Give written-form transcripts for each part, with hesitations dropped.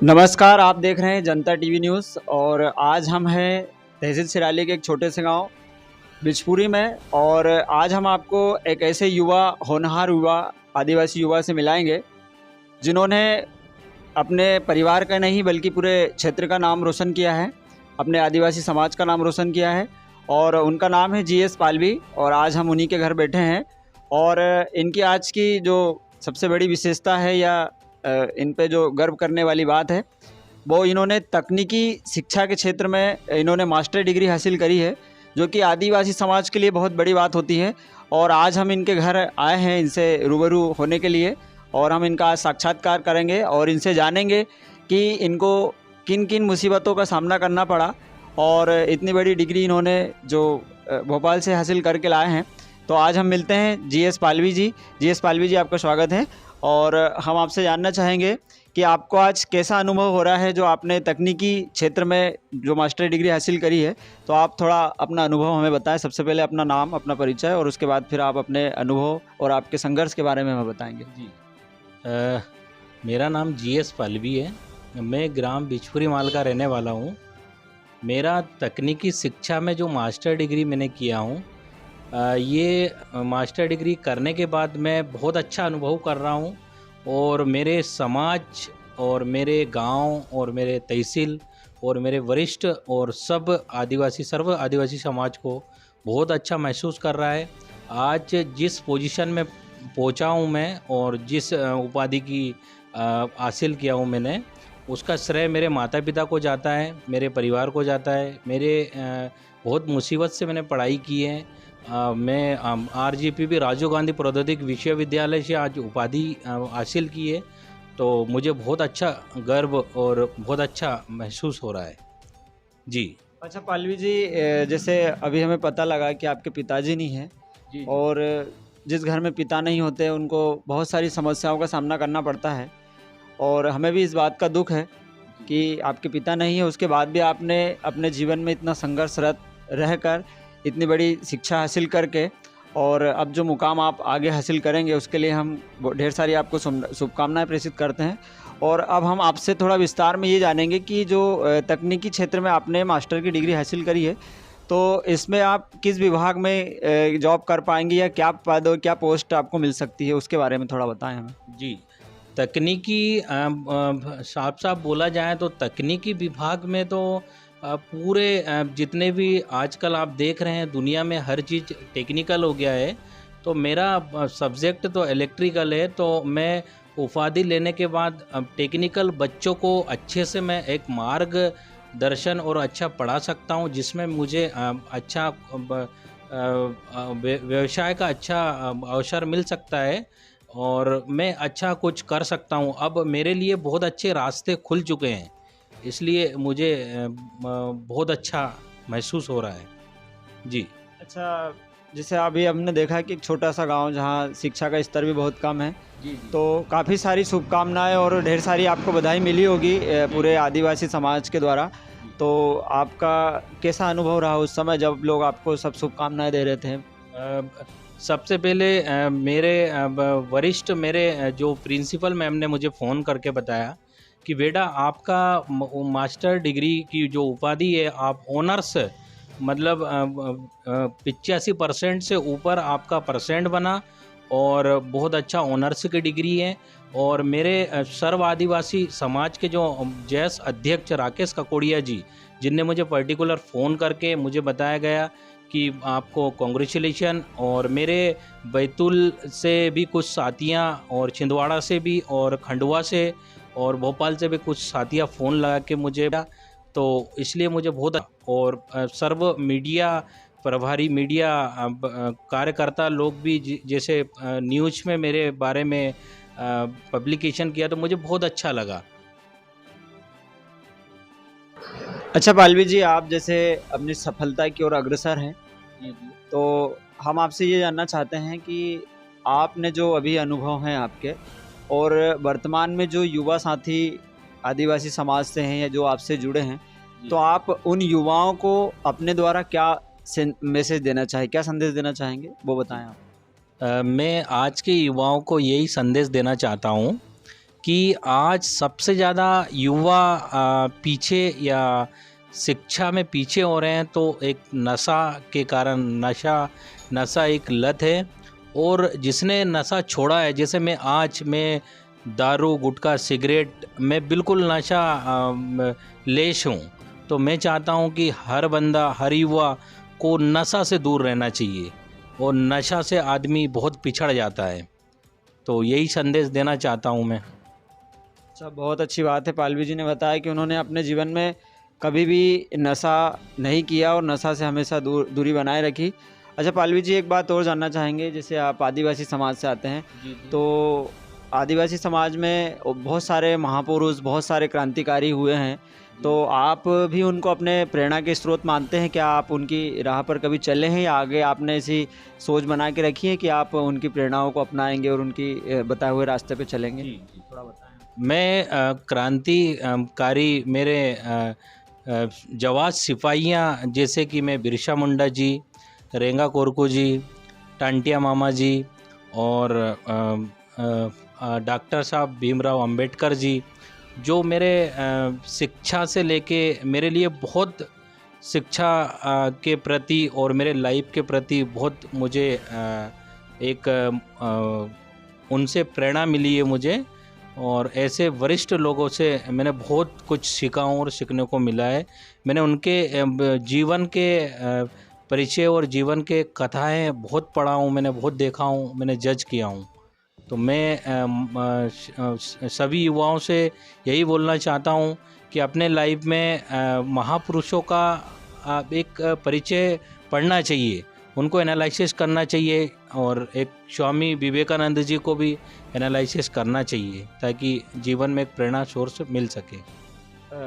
नमस्कार, आप देख रहे हैं जनता टीवी न्यूज़ और आज हम हैं तहसील सिराली के एक छोटे से गांव बिचपुरी में। और आज हम आपको एक ऐसे युवा, होनहार युवा, आदिवासी युवा से मिलाएंगे जिन्होंने अपने परिवार का नहीं बल्कि पूरे क्षेत्र का नाम रोशन किया है, अपने आदिवासी समाज का नाम रोशन किया है। और उनका नाम है GS पालवी और आज हम उन्हीं के घर बैठे हैं। और इनकी आज की जो सबसे बड़ी विशेषता है या इन पे जो गर्व करने वाली बात है वो इन्होंने तकनीकी शिक्षा के क्षेत्र में इन्होंने मास्टर डिग्री हासिल करी है, जो कि आदिवासी समाज के लिए बहुत बड़ी बात होती है। और आज हम इनके घर आए हैं इनसे रूबरू होने के लिए और हम इनका साक्षात्कार करेंगे और इनसे जानेंगे कि इनको किन किन मुसीबतों का सामना करना पड़ा और इतनी बड़ी डिग्री इन्होंने जो भोपाल से हासिल करके लाए हैं। तो आज हम मिलते हैं GS पालवी जी। GS पालवी जी, आपका स्वागत है। और हम आपसे जानना चाहेंगे कि आपको आज कैसा अनुभव हो रहा है जो आपने तकनीकी क्षेत्र में जो मास्टर डिग्री हासिल करी है। तो आप थोड़ा अपना अनुभव हमें बताएं। सबसे पहले अपना नाम, अपना परिचय और उसके बाद फिर आप अपने अनुभव और आपके संघर्ष के बारे में हमें बताएंगे। जी मेरा नाम GS पालवी है। मैं ग्राम बिचपुरी माल का रहने वाला हूँ। मेरा तकनीकी शिक्षा में जो मास्टर डिग्री मैंने किया हूँ, ये मास्टर डिग्री करने के बाद मैं बहुत अच्छा अनुभव कर रहा हूँ और मेरे समाज और मेरे गांव और मेरे तहसील और मेरे वरिष्ठ और सर्व आदिवासी समाज को बहुत अच्छा महसूस कर रहा है। आज जिस पोजीशन में पहुंचा हूँ मैं और जिस उपाधि की हासिल किया हूँ मैंने, उसका श्रेय मेरे माता पिता को जाता है, मेरे परिवार को जाता है। बहुत मुसीबत से मैंने पढ़ाई की है। मैं RGPB राजीव गांधी प्रौद्योगिक विश्वविद्यालय से आज उपाधि हासिल की है। तो मुझे बहुत अच्छा गर्व और बहुत अच्छा महसूस हो रहा है। जी अच्छा पालवी जी, जैसे अभी हमें पता लगा कि आपके पिताजी नहीं हैं जी और जिस घर में पिता नहीं होते उनको बहुत सारी समस्याओं का सामना करना पड़ता है। और हमें भी इस बात का दुख है कि आपके पिता नहीं है, उसके बाद भी आपने अपने जीवन में इतना संघर्षरत रहकर इतनी बड़ी शिक्षा हासिल करके और अब जो मुकाम आप आगे हासिल करेंगे उसके लिए हम ढेर सारी आपको शुभकामनाएं प्रेषित करते हैं। और अब हम आपसे थोड़ा विस्तार में ये जानेंगे कि जो तकनीकी क्षेत्र में आपने मास्टर की डिग्री हासिल करी है, तो इसमें आप किस विभाग में जॉब कर पाएंगे या क्या पद और क्या पोस्ट आपको मिल सकती है, उसके बारे में थोड़ा बताएं हमें। जी तकनीकी साफ साफ बोला जाए तो तकनीकी विभाग में तो पूरे जितने भी आजकल आप देख रहे हैं दुनिया में हर चीज़ टेक्निकल हो गया है। तो मेरा सब्जेक्ट तो इलेक्ट्रिकल है। तो मैं उपाधि लेने के बाद टेक्निकल बच्चों को अच्छे से मैं एक मार्गदर्शन और अच्छा पढ़ा सकता हूं, जिसमें मुझे अच्छा व्यवसाय का अच्छा अवसर मिल सकता है और मैं अच्छा कुछ कर सकता हूं। अब मेरे लिए बहुत अच्छे रास्ते खुल चुके हैं, इसलिए मुझे बहुत अच्छा महसूस हो रहा है। जी अच्छा, जैसे अभी हमने देखा कि एक छोटा सा गांव जहां शिक्षा का स्तर भी बहुत कम है, जी तो काफ़ी सारी शुभकामनाएं और ढेर सारी आपको बधाई मिली होगी पूरे आदिवासी समाज के द्वारा। तो आपका कैसा अनुभव रहा उस समय जब लोग आपको सब शुभकामनाएं दे रहे थे? सबसे पहले मेरे वरिष्ठ जो प्रिंसिपल मैम ने मुझे फ़ोन करके बताया कि बेटा आपका मास्टर डिग्री की जो उपाधि है, आप ऑनर्स मतलब 85% से ऊपर आपका परसेंट बना और बहुत अच्छा ऑनर्स की डिग्री है। और मेरे सर्व आदिवासी समाज के जो जैस अध्यक्ष राकेश ककोड़िया जी, जिनने मुझे पर्टिकुलर फ़ोन करके मुझे बताया गया कि आपको कॉन्ग्रेचुलेशन। और मेरे बैतूल से भी कुछ साथियाँ और छिंदवाड़ा से भी और खंडवा से और भोपाल से भी कुछ साथियाँ फ़ोन लगा के मुझे, तो इसलिए मुझे बहुत। और सर्व मीडिया प्रभारी मीडिया कार्यकर्ता लोग भी जैसे न्यूज़ में मेरे बारे में पब्लिकेशन किया, तो मुझे बहुत अच्छा लगा। अच्छा पालवी जी, आप जैसे अपनी सफलता की ओर अग्रसर हैं, तो हम आपसे ये जानना चाहते हैं कि आपने जो अभी अनुभव हैं आपके और वर्तमान में जो युवा साथी आदिवासी समाज से हैं या जो आपसे जुड़े हैं, तो आप उन युवाओं को अपने द्वारा क्या मैसेज देना चाहें, क्या संदेश देना चाहेंगे, वो बताएं आप। मैं आज के युवाओं को यही संदेश देना चाहता हूँ कि आज सबसे ज़्यादा युवा पीछे या शिक्षा में पीछे हो रहे हैं, तो एक नशा के कारण, नशा एक लत है। और जिसने नशा छोड़ा है, जैसे मैं दारू, गुटखा, सिगरेट में बिल्कुल नशा लेश हूँ। तो मैं चाहता हूँ कि हर बंदा, हर युवा को नशा से दूर रहना चाहिए, और नशा से आदमी बहुत पिछड़ जाता है। तो यही संदेश देना चाहता हूँ मैं। अच्छा, बहुत अच्छी बात है। पालवी जी ने बताया कि उन्होंने अपने जीवन में कभी भी नशा नहीं किया और नशा से हमेशा दूरी बनाए रखी। अच्छा पालवी जी, एक बात और जानना चाहेंगे, जैसे आप आदिवासी समाज से आते हैं, तो आदिवासी समाज में बहुत सारे महापुरुष, बहुत सारे क्रांतिकारी हुए हैं, तो आप भी उनको अपने प्रेरणा के स्रोत मानते हैं? क्या आप उनकी राह पर कभी चले हैं, या आगे आपने ऐसी सोच बना के रखी है कि आप उनकी प्रेरणाओं को अपनाएंगे और उनकी बताए हुए रास्ते पे चलेंगे? थोड़ा बताएं। मैं क्रांतिकारी मेरे जवान सिपाहियाँ, जैसे कि मैं बिरसा मुंडा जी, रेंगा कोरकू जी, टांटिया मामा जी, और डॉक्टर साहब भीमराव अंबेडकर जी, जो मेरे शिक्षा से लेके मेरे लिए बहुत शिक्षा के प्रति और मेरे लाइफ के प्रति बहुत मुझे एक उनसे प्रेरणा मिली है मुझे। और ऐसे वरिष्ठ लोगों से मैंने बहुत कुछ सीखा हूँ और सीखने को मिला है। मैंने उनके जीवन के परिचय और जीवन के कथाएं बहुत पढ़ा हूँ, मैंने बहुत देखा हूँ, मैंने जज किया हूँ। तो मैं सभी युवाओं से यही बोलना चाहता हूँ कि अपने लाइफ में महापुरुषों का एक परिचय पढ़ना चाहिए, उनको एनालिसिस करना चाहिए, और एक स्वामी विवेकानंद जी को भी एनालिसिस करना चाहिए, ताकि जीवन में एक प्रेरणा सोर्स मिल सके।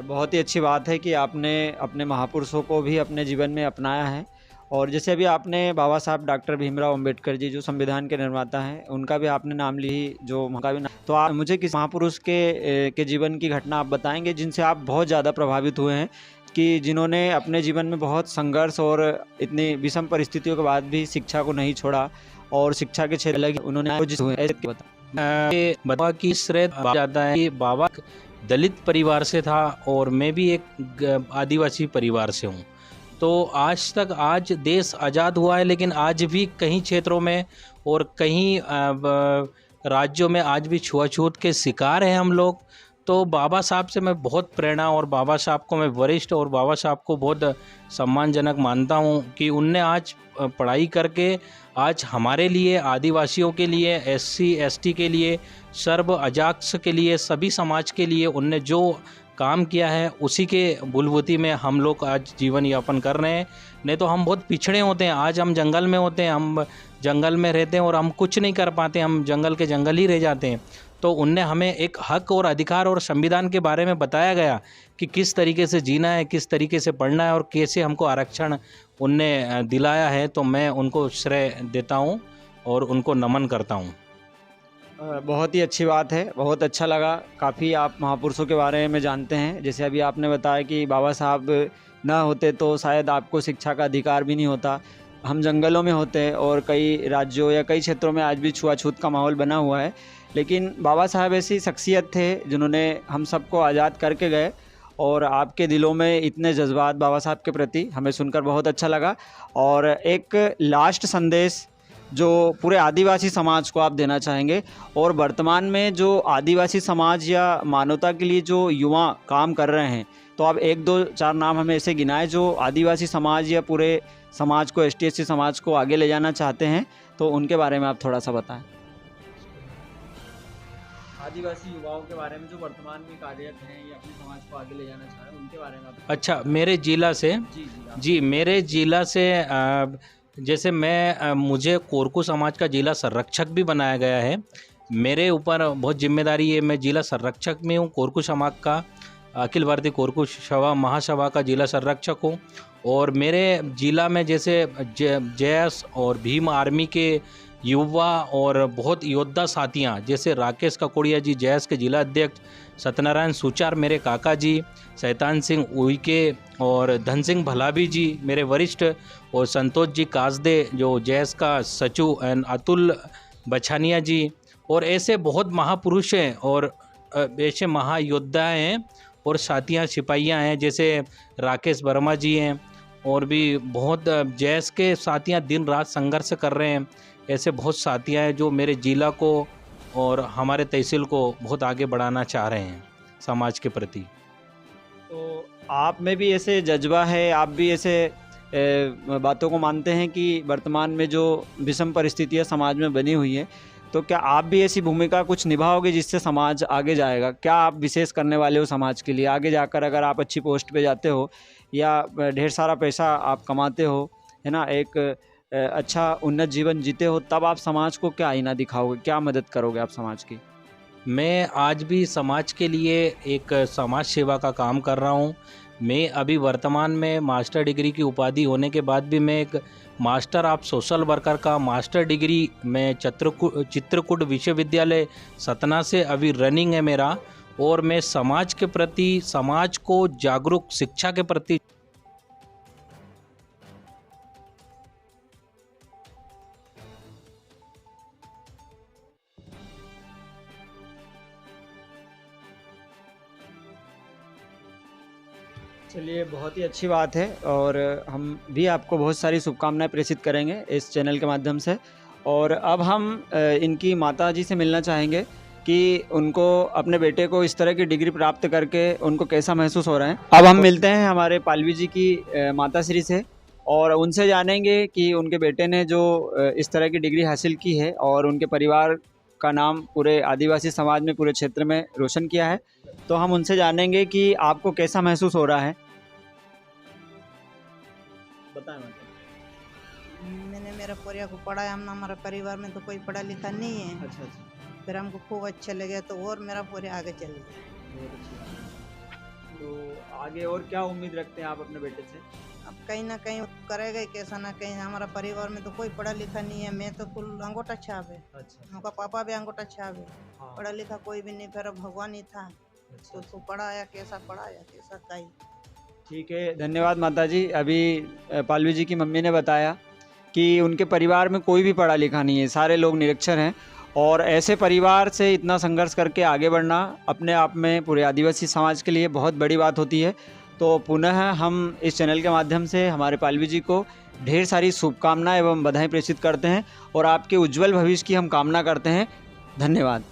बहुत ही अच्छी बात है कि आपने अपने महापुरुषों को भी अपने जीवन में अपनाया है। और जैसे अभी आपने बाबा साहब डॉक्टर भीमराव अंबेडकर जी, जो संविधान के निर्माता हैं, उनका भी आपने नाम ली, जो उनका भी नाम, तो आप मुझे किस महापुरुष के जीवन की घटना आप बताएंगे जिनसे आप बहुत ज़्यादा प्रभावित हुए हैं, कि जिन्होंने अपने जीवन में बहुत संघर्ष और इतनी विषम परिस्थितियों के बाद भी शिक्षा को नहीं छोड़ा और शिक्षा के क्षेत्र अलग उन्होंने हुए, ऐसे बाबा की श्रेय जाता है कि बाबा दलित परिवार से था और मैं भी एक आदिवासी परिवार से हूँ। तो आज देश आज़ाद हुआ है, लेकिन आज भी कई क्षेत्रों में और कई राज्यों में आज भी छुआछूत के शिकार हैं हम लोग। तो बाबा साहब से मैं बहुत प्रेरणा, और बाबा साहब को मैं वरिष्ठ और बाबा साहब को बहुत सम्मानजनक मानता हूँ कि उनने आज पढ़ाई करके आज हमारे लिए, आदिवासियों के लिए, SC ST के लिए, सर्व अजाक्ष के लिए, सभी समाज के लिए उनने जो काम किया है, उसी के बुलबुती में हम लोग आज जीवन यापन कर रहे हैं। नहीं तो हम बहुत पिछड़े होते हैं। आज हम जंगल में होते हैं, हम जंगल में रहते हैं और हम कुछ नहीं कर पाते, हम जंगल के जंगल ही रह जाते हैं। तो उनने हमें एक हक और अधिकार और संविधान के बारे में बताया गया कि किस तरीके से जीना है, किस तरीके से पढ़ना है और कैसे हमको आरक्षण उनने दिलाया है। तो मैं उनको श्रेय देता हूँ और उनको नमन करता हूँ। बहुत ही अच्छी बात है, बहुत अच्छा लगा। काफ़ी आप महापुरुषों के बारे में जानते हैं। जैसे अभी आपने बताया कि बाबा साहब ना होते तो शायद आपको शिक्षा का अधिकार भी नहीं होता। हम जंगलों में होते हैं और कई राज्यों या कई क्षेत्रों में आज भी छुआछूत का माहौल बना हुआ है, लेकिन बाबा साहब ऐसी शख्सियत थे जिन्होंने हम सबको आज़ाद करके गए। और आपके दिलों में इतने जज्बात बाबा साहब के प्रति हमें सुनकर बहुत अच्छा लगा। और एक लास्ट संदेश जो पूरे आदिवासी समाज को आप देना चाहेंगे, और वर्तमान में जो आदिवासी समाज या मानवता के लिए जो युवा काम कर रहे हैं, तो आप 1-2-4 नाम हमें ऐसे गिनाएं जो आदिवासी समाज या पूरे समाज को, ST SC समाज को आगे ले जाना चाहते हैं, तो उनके बारे में आप थोड़ा सा बताएं। आदिवासी युवाओं के बारे में जो वर्तमान में कार्यरत हैं या अपने समाज को आगे ले जाना चाह रहे हैं, उनके बारे में आप। अच्छा, मेरे जिला से जी मेरे जिला से जैसे मुझे कोरकू समाज का जिला संरक्षक भी बनाया गया है। मेरे ऊपर बहुत जिम्मेदारी है, मैं जिला संरक्षक में हूँ। कोरकू समाज का अखिल भारतीय कोरकू सभा महासभा का जिला संरक्षक हूँ। और मेरे जिला में जैसे JS और भीम आर्मी के युवा और बहुत योद्धा साथियाँ, जैसे राकेश ककोड़िया जी JS के जिला अध्यक्ष, सत्यनारायण सुचार मेरे काका जी, शैतान सिंह उइके और धन सिंह भलावी जी मेरे वरिष्ठ, और संतोष जी कासदे जो JS का सचिव, एंड अतुल बछानिया जी, और ऐसे बहुत महापुरुष हैं। और ऐसे महायोद्धा हैं और साथियाँ सिपाहियाँ हैं, जैसे राकेश वर्मा जी हैं, और भी बहुत जैस के साथियाँ दिन रात संघर्ष कर रहे हैं। ऐसे बहुत साथियाँ हैं जो मेरे ज़िला को और हमारे तहसील को बहुत आगे बढ़ाना चाह रहे हैं समाज के प्रति। तो आप में भी ऐसे जज्बा है, आप भी ऐसे बातों को मानते हैं कि वर्तमान में जो विषम परिस्थितियां समाज में बनी हुई हैं, तो क्या आप भी ऐसी भूमिका कुछ निभाओगे जिससे समाज आगे जाएगा? क्या आप विशेष करने वाले हो समाज के लिए आगे जाकर? अगर आप अच्छी पोस्ट पे जाते हो या ढेर सारा पैसा आप कमाते हो, है ना, एक अच्छा उन्नत जीवन जीते हो, तब आप समाज को क्या आईना दिखाओगे, क्या मदद करोगे आप समाज की? मैं आज भी समाज के लिए एक समाज सेवा का काम कर रहा हूँ। मैं अभी वर्तमान में मास्टर डिग्री की उपाधि होने के बाद भी मैं एक मास्टर ऑफ सोशल वर्कर का मास्टर डिग्री मैं चित्रकूट विश्वविद्यालय सतना से अभी रनिंग है मेरा, और मैं समाज के प्रति, समाज को जागरूक शिक्षा के प्रति चलिए, बहुत ही अच्छी बात है और हम भी आपको बहुत सारी शुभकामनाएं प्रेषित करेंगे इस चैनल के माध्यम से। और अब हम इनकी माताजी से मिलना चाहेंगे कि उनको अपने बेटे को इस तरह की डिग्री प्राप्त करके उनको कैसा महसूस हो रहा है। अब हम मिलते हैं हमारे पालवी जी की माताश्री से और उनसे जानेंगे कि उनके बेटे ने जो इस तरह की डिग्री हासिल की है और उनके परिवार का नाम पूरे आदिवासी समाज में, पूरे क्षेत्र में रोशन किया है। तो हम उनसे जानेंगे कि आपको कैसा महसूस हो रहा है। बताएं। मैंने मेरा परिवार को पढ़ाया, हम हमारा परिवार में तो कोई पढ़ा लिखा नहीं है। अच्छा अच्छा, फिर हमको खूब अच्छा लगे तो और मेरा परिवार आगे चल गया। बहुत अच्छी बात है। तो आगे और क्या उम्मीद रखते हैं आप अपने बेटे से? अब कहीं ना कहीं करेगा ही, कैसा ना कहीं। हमारा परिवार में तो कोई पढ़ा लिखा नहीं है, मैं तो कुल अंगूठा छाप है। अच्छा, उनका पापा भी अंगूठा छाप है, हाँ, पढ़ा लिखा कोई भी नहीं। फिर भगवान ही था तो उसको पढ़ाया, कैसा कहीं। ठीक है, धन्यवाद माताजी। अभी पालवी जी की मम्मी ने बताया कि उनके परिवार में कोई भी पढ़ा लिखा नहीं है, सारे लोग निरक्षर हैं और ऐसे परिवार से इतना संघर्ष करके आगे बढ़ना अपने आप में पूरे आदिवासी समाज के लिए बहुत बड़ी बात होती है। तो पुनः हम इस चैनल के माध्यम से हमारे पालवी जी को ढेर सारी शुभकामनाएं एवं बधाई प्रेषित करते हैं और आपके उज्जवल भविष्य की हम कामना करते हैं। धन्यवाद।